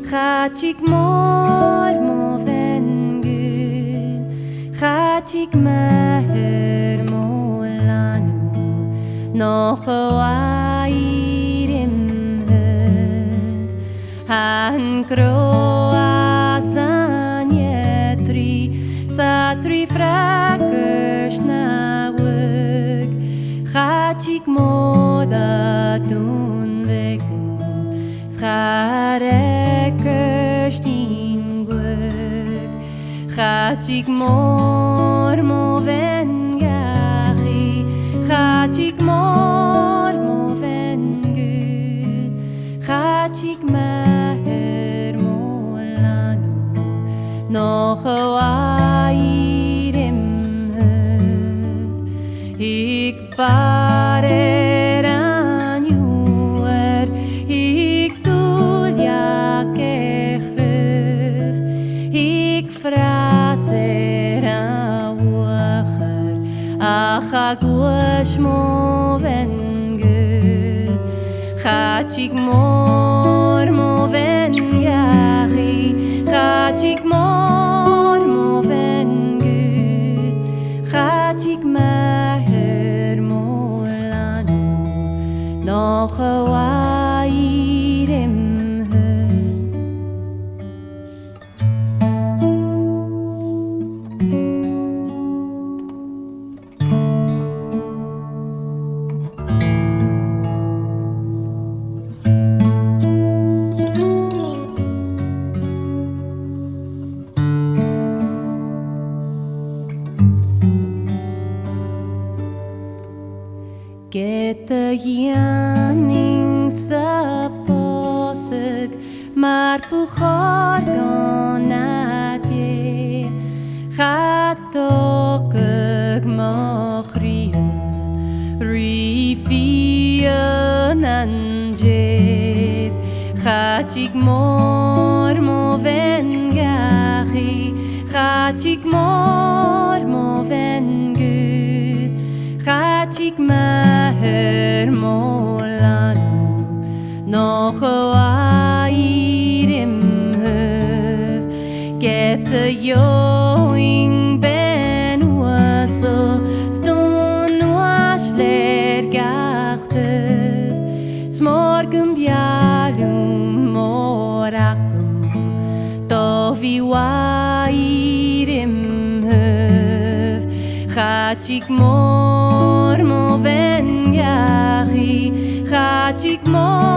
Chatig mor mo vengun, chatig meher mo lanu, no chawairim hev, han croasan yetri, satri frakers na wug, chatig mo da dun wegen, Scharekers din gweg, chatig mor mo ven gachi, chatig mor mo ven gud, chatig meher mo lanu, no chawairim hev, ik barer an juer, ik ik fraser a wacher, ach a gwash mo ven gud, chatig mor mo ven gachi, chatig mor mo ven gud, chatig meher mo lanu, no chawairim Get the yanning sa posig, maar buchar ganadje, chatokig machrie, rifian anjed, chatig mor mo ven gachi, chatig mor mo ven gud, chatig meher mo lanu, no chawairim hev, get the yoing ben waso, stone wash ler gachtev, smorgum bialum morakum, dovi wairim hev, chatig mor mo ven gachi, chatig mor